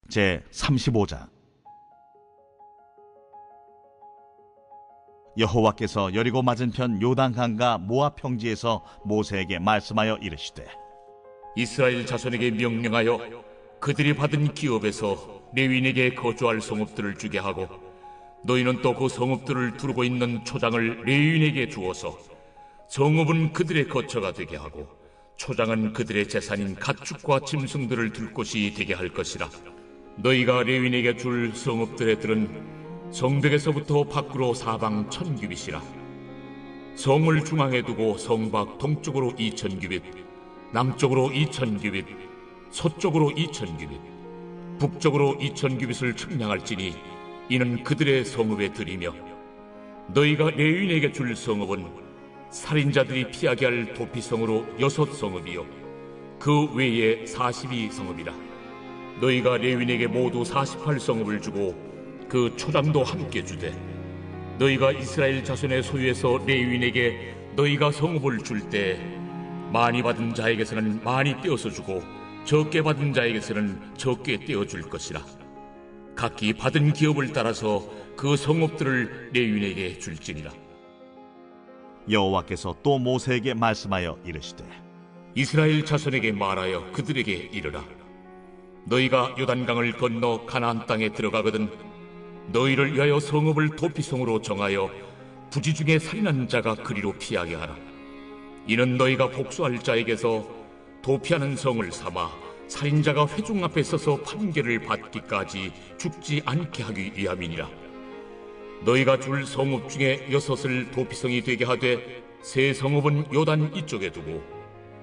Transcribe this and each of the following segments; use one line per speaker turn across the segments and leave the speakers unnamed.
제 35장. 여호와께서 여리고 맞은편 요단강과 모압 평지에서 모세에게 말씀하여 이르시되,
이스라엘 자손에게 명령하여 그들이 받은 기업에서 레위인에게 거주할 성읍들을 주게 하고, 너희는 또 그 성읍들을 두르고 있는 초장을 레위인에게 주어서 성읍은 그들의 거처가 되게 하고 초장은 그들의 재산인 가축과 짐승들을 둘 곳이 되게 할 것이라. 너희가 레위인에게 줄 성읍들의 들은 성벽에서부터 밖으로 사방 1000규빗이라. 성을 중앙에 두고 성밖 동쪽으로 2000규빗, 남쪽으로 2000규빗, 서쪽으로 2000규빗, 북쪽으로 2000규빗을 측량할지니 이는 그들의 성읍의 들이며, 너희가 레위인에게 줄 성읍은 살인자들이 피하게 할 도피성으로 6성읍이요 그 외에 42성읍이라. 너희가 레위인에게 모두 48성읍을 주고 그 초장도 함께 주되, 너희가 이스라엘 자손의 소유에서 레위인에게 너희가 성읍을 줄 때 많이 받은 자에게서는 많이 떼어서 주고 적게 받은 자에게서는 적게 떼어줄 것이라. 각기 받은 기업을 따라서 그 성읍들을 레위인에게 줄지니라.
여호와께서 또 모세에게 말씀하여 이르시되,
이스라엘 자손에게 말하여 그들에게 이르라. 너희가 요단강을 건너 가나안 땅에 들어가거든 너희를 위하여 성읍을 도피성으로 정하여 부지 중에 살인한 자가 그리로 피하게 하라. 이는 너희가 복수할 자에게서 도피하는 성을 삼아 살인자가 회중 앞에 서서 판결을 받기까지 죽지 않게 하기 위함이니라. 너희가 줄 성읍 중에 6을 도피성이 되게 하되, 세 성읍은 요단 이쪽에 두고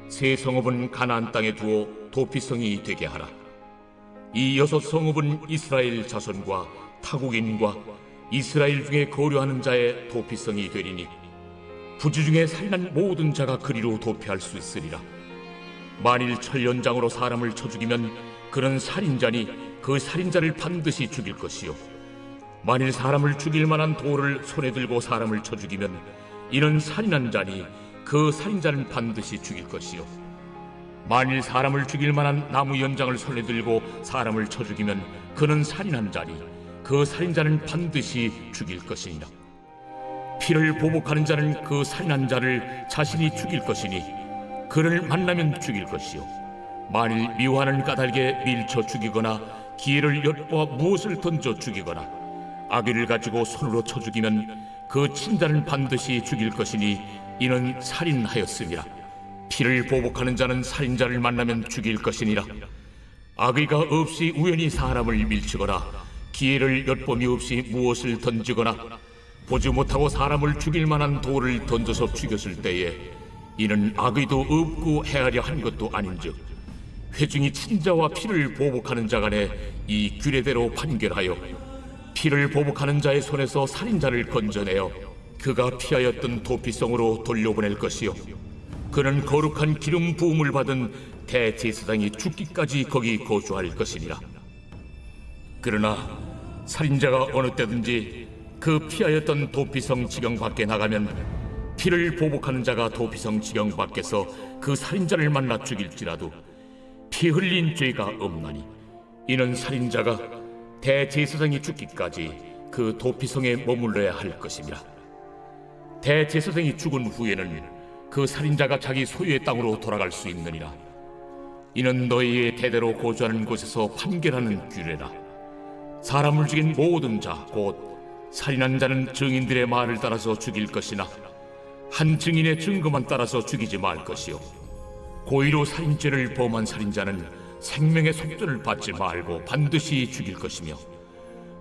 세 성읍은 가나안 땅에 두어 도피성이 되게 하라. 이 6성읍은 이스라엘 자손과 타국인과 이스라엘 중에 거류하는 자의 도피성이 되리니, 부지 중에 살인한 모든 자가 그리로 도피할 수 있으리라. 만일 철연장으로 사람을 쳐 죽이면 그는 살인자니 그 살인자를 반드시 죽일 것이요, 만일 사람을 죽일 만한 돌을 손에 들고 사람을 쳐 죽이면 이는 살인한 자니 그 살인자는 반드시 죽일 것이요, 만일 사람을 죽일 만한 나무 연장을 손에 들고 사람을 쳐 죽이면 그는 살인한 자니 그 살인자는 반드시 죽일 것이니라. 피를 보복하는 자는 그 살인한 자를 자신이 죽일 것이니 그를 만나면 죽일 것이요, 만일 미워하는 까닭에 밀쳐 죽이거나 기회를 엿보아 무엇을 던져 죽이거나 아귀를 가지고 손으로 쳐 죽이면 그 친자는 반드시 죽일 것이니 이는 살인하였음이라. 피를 보복하는 자는 살인자를 만나면 죽일 것이니라. 악의가 없이 우연히 사람을 밀치거나 기회를 엿봄이 없이 무엇을 던지거나 보지 못하고 사람을 죽일 만한 돌을 던져서 죽였을 때에 이는 악의도 없고 헤아려 한 것도 아닌즉, 회중이 친자와 피를 보복하는 자 간에 이 규례대로 판결하여 피를 보복하는 자의 손에서 살인자를 건져내어 그가 피하였던 도피성으로 돌려보낼 것이요, 그는 거룩한 기름 부음을 받은 대제사장이 죽기까지 거기 거주할 것이니라. 그러나 살인자가 어느 때든지 그 피하였던 도피성 지경 밖에 나가면 피를 보복하는 자가 도피성 지경 밖에서 그 살인자를 만나 죽일지라도 피 흘린 죄가 없나니, 이는 살인자가 대제사장이 죽기까지 그 도피성에 머물러야 할 것이니라. 대제사장이 죽은 후에는 그 살인자가 자기 소유의 땅으로 돌아갈 수 있느니라. 이는 너희의 대대로 거주하는 곳에서 판결하는 규례라. 사람을 죽인 모든 자 곧 살인한 자는 증인들의 말을 따라서 죽일 것이나 한 증인의 증거만 따라서 죽이지 말 것이요, 고의로 살인죄를 범한 살인자는 생명의 속전을 받지 말고 반드시 죽일 것이며,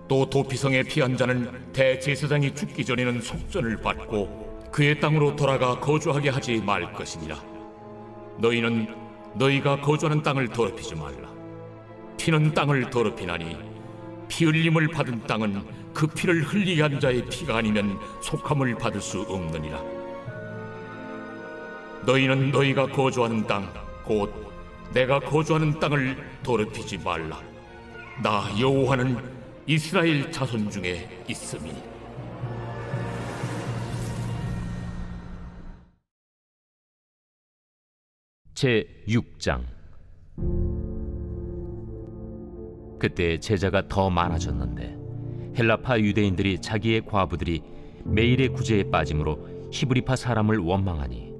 또 도피성에 피한 자는 대제사장이 죽기 전에는 속전을 받고 그의 땅으로 돌아가 거주하게 하지 말 것이니라. 너희는 너희가 거주하는 땅을 더럽히지 말라. 피는 땅을 더럽히나니 피 흘림을 받은 땅은 그 피를 흘리게 한 자의 피가 아니면 속함을 받을 수 없느니라. 너희는 너희가 거주하는 땅 곧 내가 거주하는 땅을 더럽히지 말라. 나 여호와는 이스라엘 자손 중에 있음이니.
제 6장. 그때 제자가 더 많아졌는데 헬라파 유대인들이 자기의 과부들이 매일의 구제에 빠짐으로 히브리파 사람을 원망하니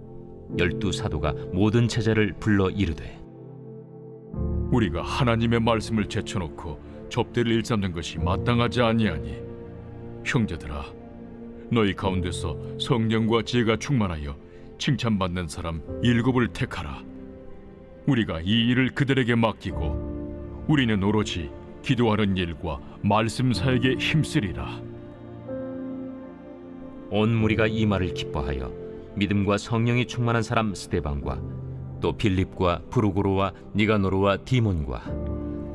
12 사도가 모든 제자를 불러 이르되
우리가 하나님의 말씀을 제쳐놓고 접대를 일삼는 것이 마땅하지 아니하니 형제들아, 너희 가운데서 성령과 지혜가 충만하여 칭찬받는 사람 7을 택하라. 우리가 이 일을 그들에게 맡기고 우리는 오로지 기도하는 일과 말씀 사역에 힘쓰리라.
온 무리가 이 말을 기뻐하여 믿음과 성령이 충만한 사람 스데반과 또 빌립과 브루고로와 니가노르와 디몬과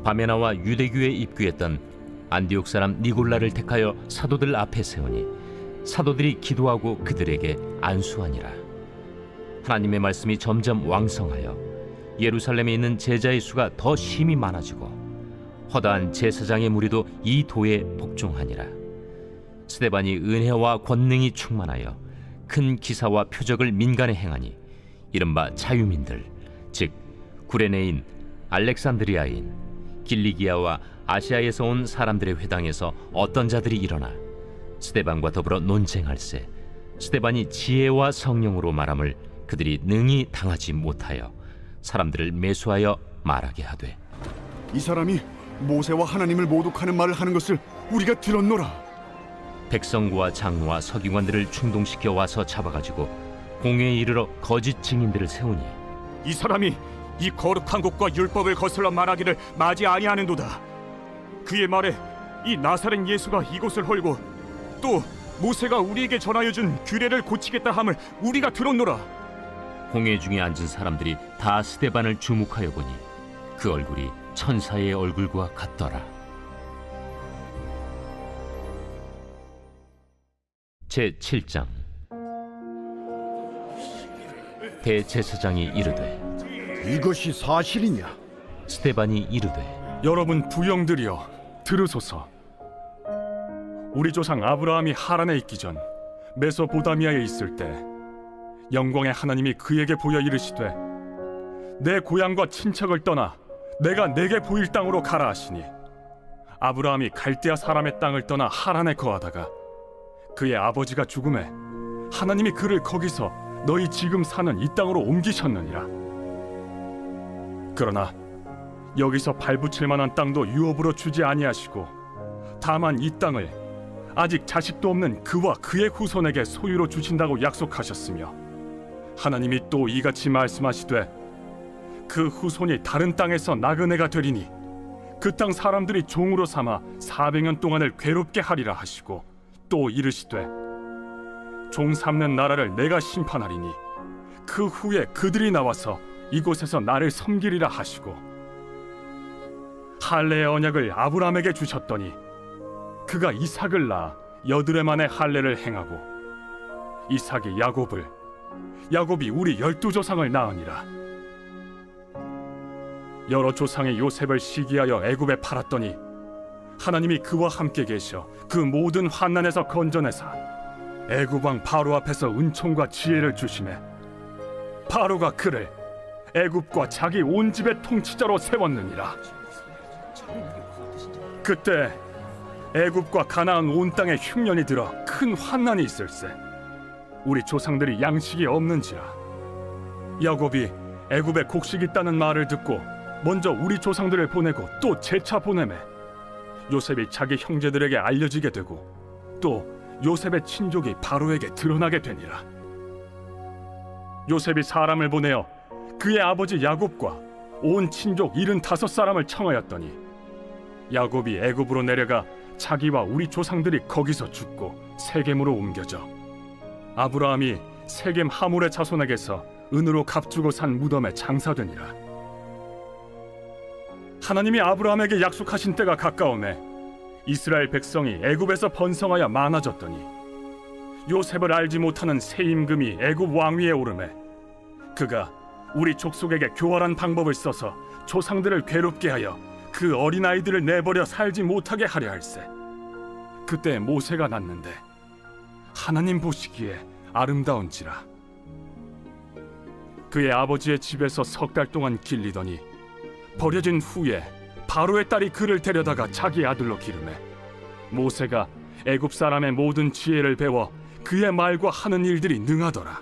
바메나와 유대교에 입교했던 안디옥 사람 니골라를 택하여 사도들 앞에 세우니 사도들이 기도하고 그들에게 안수하니라. 하나님의 말씀이 점점 왕성하여 예루살렘에 있는 제자의 수가 더 심히 많아지고 허다한 제사장의 무리도 이 도에 복종하니라. 스데반이 은혜와 권능이 충만하여 큰 기사와 표적을 민간에 행하니 이른바 자유민들, 즉 구레네인, 알렉산드리아인, 길리기아와 아시아에서 온 사람들의 회당에서 어떤 자들이 일어나 스데반과 더불어 논쟁할세 스데반이 지혜와 성령으로 말함을 그들이 능히 당하지 못하여 사람들을 매수하여 말하게 하되
이 사람이 모세와 하나님을 모독하는 말을 하는 것을 우리가 들었노라.
백성과 장로와 서기관들을 충동시켜 와서 잡아가지고 공회에 이르러 거짓 증인들을 세우니
이 사람이 이 거룩한 곳과 율법을 거슬러 말하기를 마지 아니하는도다. 그의 말에 이 나사렛 예수가 이곳을 헐고 또 모세가 우리에게 전하여 준 규례를 고치겠다 함을 우리가 들었노라.
공회 중에 앉은 사람들이 다 스데반을 주목하여 보니 그 얼굴이 천사의 얼굴과 같더라. 제7장. 대제사장이 이르되
이것이 사실이냐?
스데반이 이르되
여러분 부영들이여 들으소서. 우리 조상 아브라함이 하란에 있기 전 메소포다미아에 있을 때 영광의 하나님이 그에게 보여 이르시되 내 고향과 친척을 떠나 내가 내게 보일 땅으로 가라 하시니 아브라함이 갈대아 사람의 땅을 떠나 하란에 거하다가 그의 아버지가 죽음에 하나님이 그를 거기서 너희 지금 사는 이 땅으로 옮기셨느니라. 그러나 여기서 발붙일 만한 땅도 유업으로 주지 아니하시고 다만 이 땅을 아직 자식도 없는 그와 그의 후손에게 소유로 주신다고 약속하셨으며 하나님이 또 이같이 말씀하시되 그 후손이 다른 땅에서 나그네가 되리니 그 땅 사람들이 종으로 삼아 400년 동안을 괴롭게 하리라 하시고 또 이르시되 종 삼는 나라를 내가 심판하리니 그 후에 그들이 나와서 이곳에서 나를 섬기리라 하시고 할례의 언약을 아브라함에게 주셨더니 그가 이삭을 낳아 8해 만에 할례를 행하고 이삭이 야곱을 야곱이 우리 12조상을 낳으니라. 여러 조상의 요셉을 시기하여 애굽에 팔았더니 하나님이 그와 함께 계셔 그 모든 환난에서 건져내사 애굽 왕 바로 앞에서 은총과 지혜를 주시매 바로가 그를 애굽과 자기 온 집의 통치자로 세웠느니라. 그때 애굽과 가나안 온 땅에 흉년이 들어 큰 환난이 있을세 우리 조상들이 양식이 없는지라. 야곱이 애굽에 곡식 있다는 말을 듣고 먼저 우리 조상들을 보내고 또 재차 보내매 요셉이 자기 형제들에게 알려지게 되고 또 요셉의 친족이 바로에게 드러나게 되니라. 요셉이 사람을 보내어 그의 아버지 야곱과 온 친족 75사람을 청하였더니 야곱이 애굽으로 내려가 자기와 우리 조상들이 거기서 죽고 세겜으로 옮겨져 아브라함이 세겜 하몰의 자손에게서 은으로 값주고 산 무덤에 장사되니라. 하나님이 아브라함에게 약속하신 때가 가까우매 이스라엘 백성이 애굽에서 번성하여 많아졌더니 요셉을 알지 못하는 새 임금이 애굽 왕위에 오르매 그가 우리 족속에게 교활한 방법을 써서 조상들을 괴롭게 하여 그 어린아이들을 내버려 살지 못하게 하려 할세. 그때 모세가 났는데 하나님 보시기에 아름다운지라. 그의 아버지의 집에서 3달 동안 길리더니 버려진 후에 바로의 딸이 그를 데려다가 자기 아들로 기르매 모세가 애굽 사람의 모든 지혜를 배워 그의 말과 하는 일들이 능하더라.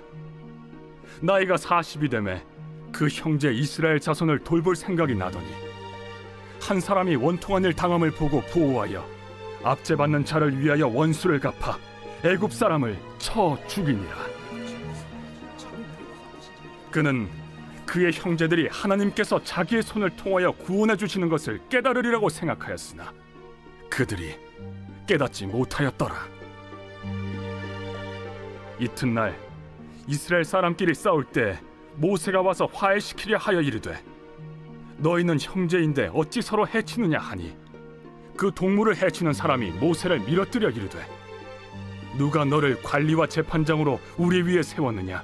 나이가 40이 되매 그 형제 이스라엘 자손을 돌볼 생각이 나더니 한 사람이 원통한 일 당함을 보고 보호하여 압제받는 자를 위하여 원수를 갚아 애굽 사람을 쳐 죽이니라. 그는 그의 형제들이 하나님께서 자기의 손을 통하여 구원해 주시는 것을 깨달으리라고 생각하였으나 그들이 깨닫지 못하였더라. 이튿날 이스라엘 사람끼리 싸울 때 모세가 와서 화해시키려 하여 이르되 너희는 형제인데 어찌 서로 해치느냐 하니 그 동물을 해치는 사람이 모세를 밀어뜨려 이르되 누가 너를 관리와 재판장으로 우리 위에 세웠느냐?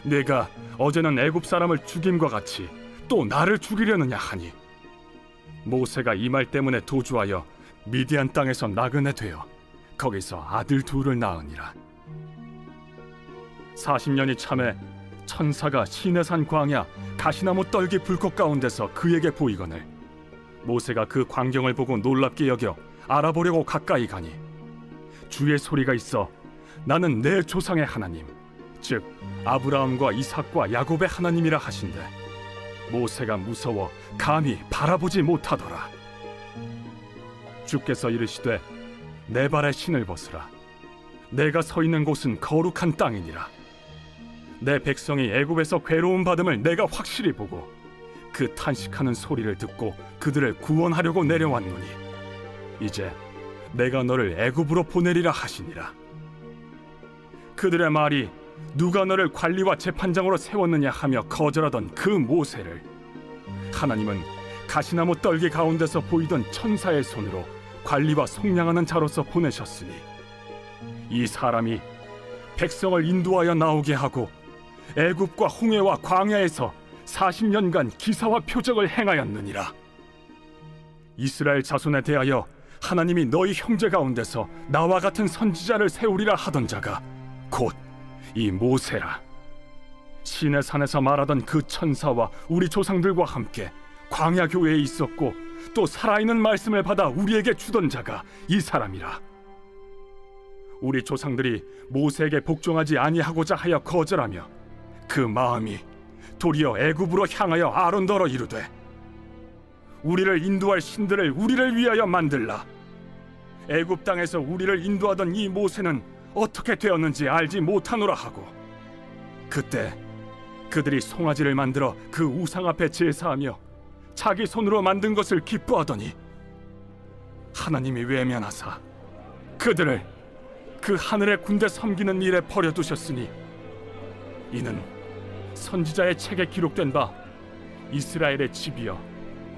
내가 어제는 애굽 사람을 죽임과 같이 또 나를 죽이려느냐 하니 모세가 이 말 때문에 도주하여 미디안 땅에서 나그네 되어 거기서 아들 둘을 낳으니라. 40년이 참에 천사가 시내산 광야 가시나무 떨기 불꽃 가운데서 그에게 보이거늘 모세가 그 광경을 보고 놀랍게 여겨 알아보려고 가까이 가니 주의 소리가 있어 나는 내 조상의 하나님 즉 아브라함과 이삭과 야곱의 하나님이라 하신대 모세가 무서워 감히 바라보지 못하더라. 주께서 이르시되 내 발에 신을 벗으라. 내가 서 있는 곳은 거룩한 땅이니라. 내 백성이 애굽에서 괴로움 받음을 내가 확실히 보고 그 탄식하는 소리를 듣고 그들을 구원하려고 내려왔노니 이제 내가 너를 애굽으로 보내리라 하시니라. 그들의 말이 누가 너를 관리와 재판장으로 세웠느냐 하며 거절하던 그 모세를 하나님은 가시나무 떨기 가운데서 보이던 천사의 손으로 관리와 속량하는 자로서 보내셨으니 이 사람이 백성을 인도하여 나오게 하고 애굽과 홍해와 광야에서 40년간 기사와 표적을 행하였느니라. 이스라엘 자손에 대하여 하나님이 너희 형제 가운데서 나와 같은 선지자를 세우리라 하던 자가 곧 이 모세라. 시내 산에서 말하던 그 천사와 우리 조상들과 함께 광야 교회에 있었고 또 살아있는 말씀을 받아 우리에게 주던 자가 이 사람이라. 우리 조상들이 모세에게 복종하지 아니하고자 하여 거절하며 그 마음이 도리어 애굽으로 향하여 아론더러 이르되 우리를 인도할 신들을 우리를 위하여 만들라. 애굽 땅에서 우리를 인도하던 이 모세는 어떻게 되었는지 알지 못하노라 하고 그때 그들이 송아지를 만들어 그 우상 앞에 제사하며 자기 손으로 만든 것을 기뻐하더니 하나님이 외면하사 그들을 그 하늘의 군대 섬기는 일에 버려두셨으니 이는 선지자의 책에 기록된 바 이스라엘의 집이여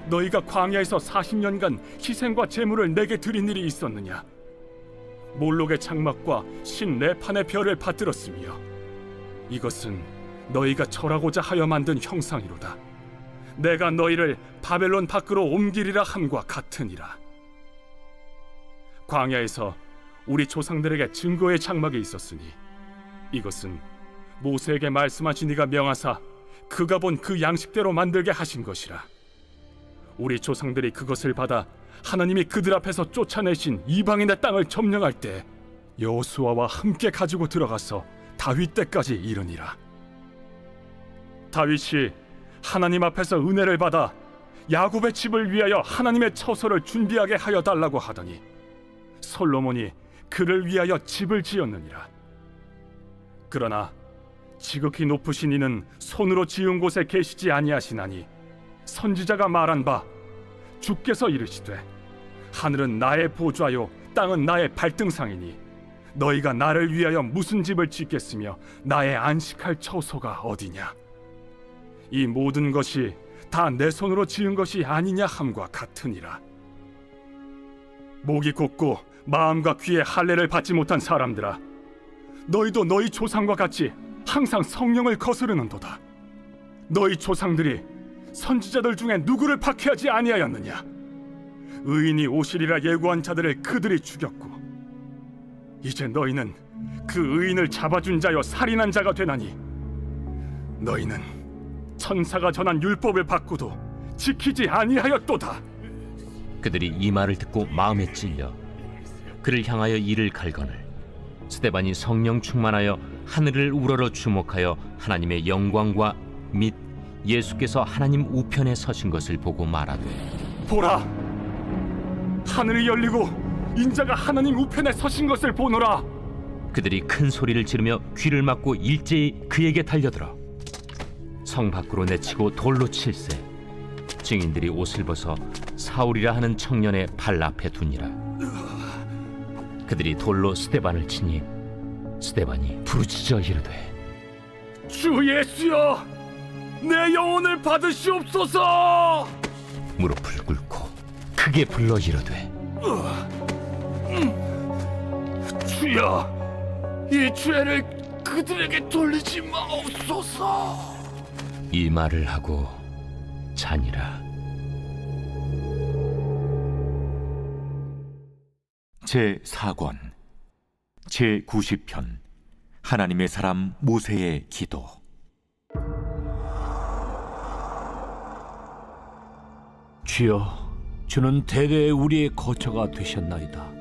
너희가 광야에서 40년간 희생과 제물을 내게 드린 일이 있었느냐? 몰록의 장막과 신 레판의 별을 받들었으며 이것은 너희가 절하고자 하여 만든 형상이로다. 내가 너희를 바벨론 밖으로 옮기리라 함과 같으니라. 광야에서 우리 조상들에게 증거의 장막이 있었으니 이것은 모세에게 말씀하신 이가 명하사 그가 본 그 양식대로 만들게 하신 것이라. 우리 조상들이 그것을 받아 하나님이 그들 앞에서 쫓아내신 이방인의 땅을 점령할 때 여호수아와 함께 가지고 들어가서 다윗 때까지 이르니라. 다윗이 하나님 앞에서 은혜를 받아 야곱의 집을 위하여 하나님의 처소를 준비하게 하여 달라고 하더니 솔로몬이 그를 위하여 집을 지었느니라. 그러나 지극히 높으신 이는 손으로 지은 곳에 계시지 아니하시나니 선지자가 말한 바 주께서 이르시되 하늘은 나의 보좌요 땅은 나의 발등상이니 너희가 나를 위하여 무슨 집을 짓겠으며 나의 안식할 처소가 어디냐? 이 모든 것이 다 내 손으로 지은 것이 아니냐 함과 같으니라. 목이 곧고 마음과 귀에 할례를 받지 못한 사람들아, 너희도 너희 조상과 같이 항상 성령을 거스르는도다. 너희 조상들이 선지자들 중에 누구를 박해하지 아니하였느냐? 의인이 오시리라 예고한 자들을 그들이 죽였고 이제 너희는 그 의인을 잡아준 자여 살인한 자가 되나니 너희는 천사가 전한 율법을 받고도 지키지 아니하였도다.
그들이 이 말을 듣고 마음에 찔려 그를 향하여 이를 갈거늘 스데반이 성령 충만하여 하늘을 우러러 주목하여 하나님의 영광과 및 예수께서 하나님 우편에 서신 것을 보고 말하되
보라, 하늘이 열리고 인자가 하나님 우편에 서신 것을 보노라.
그들이 큰 소리를 지르며 귀를 막고 일제히 그에게 달려들어 성 밖으로 내치고 돌로 칠세. 증인들이 옷을 벗어 사울이라 하는 청년의 발 앞에 두니라. 그들이 돌로 스데반을 치니 스데반이 부르짖어 이르되
주 예수여, 내 영혼을 받으시옵소서.
무릎을 꿇고 크게 불러 이르되
주여, 이 죄를 그들에게 돌리지 마옵소서.
이 말을 하고 자니라.
제4권 제90편 하나님의 사람 모세의 기도.
주여, 주는 대대 우리의 거처가 되셨나이다.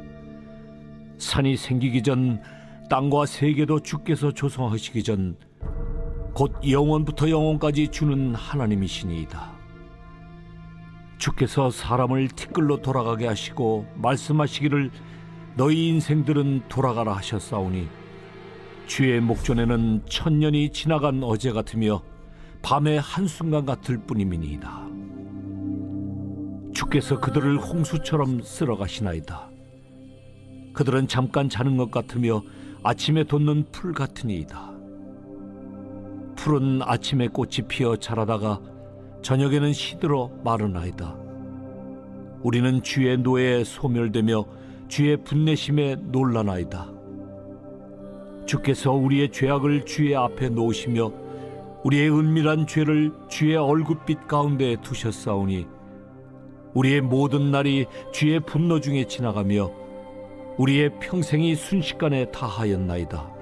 산이 생기기 전 땅과 세계도 주께서 조성하시기 전 곧 영원부터 영원까지 주는 하나님이시니이다. 주께서 사람을 티끌로 돌아가게 하시고 말씀하시기를 너희 인생들은 돌아가라 하셨사오니 주의 목전에는 천년이 지나간 어제 같으며 밤의 한순간 같을 뿐이니이다. 주께서 그들을 홍수처럼 쓸어가시나이다. 그들은 잠깐 자는 것 같으며 아침에 돋는 풀 같으니이다. 풀은 아침에 꽃이 피어 자라다가 저녁에는 시들어 마르나이다. 우리는 주의 노예에 소멸되며 주의 분내심에 놀라나이다. 주께서 우리의 죄악을 주의 앞에 놓으시며 우리의 은밀한 죄를 주의 얼굴빛 가운데 두셨사오니 우리의 모든 날이 주의 분노 중에 지나가며 우리의 평생이 순식간에 다하였나이다.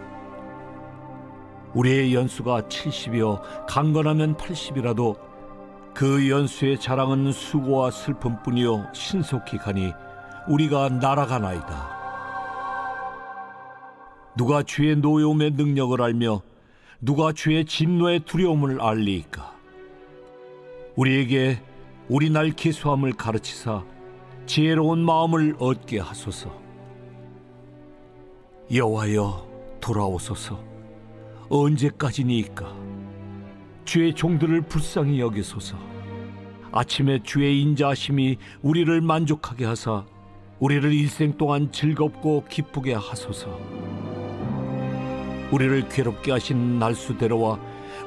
우리의 연수가 70이요 강건하면 80이라도 그 연수의 자랑은 수고와 슬픔뿐이요 신속히 가니 우리가 날아가나이다. 누가 주의 노여움의 능력을 알며 누가 주의 진노의 두려움을 알리이까? 우리에게 우리 날 계수함을 가르치사 지혜로운 마음을 얻게 하소서. 여호와여, 돌아오소서. 언제까지니이까? 주의 종들을 불쌍히 여기소서. 아침에 주의 인자하심이 우리를 만족하게 하사 우리를 일생 동안 즐겁고 기쁘게 하소서. 우리를 괴롭게 하신 날수대로와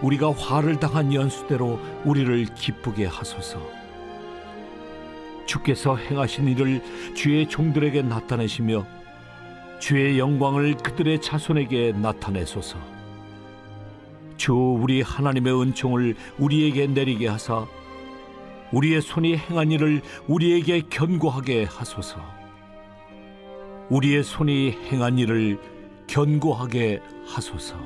우리가 화를 당한 연수대로 우리를 기쁘게 하소서. 주께서 행하신 일을 주의 종들에게 나타내시며 주의 영광을 그들의 자손에게 나타내소서. 주 우리 하나님의 은총을 우리에게 내리게 하사 우리의 손이 행한 일을 우리에게 견고하게 하소서. 우리의 손이 행한 일을 견고하게 하소서.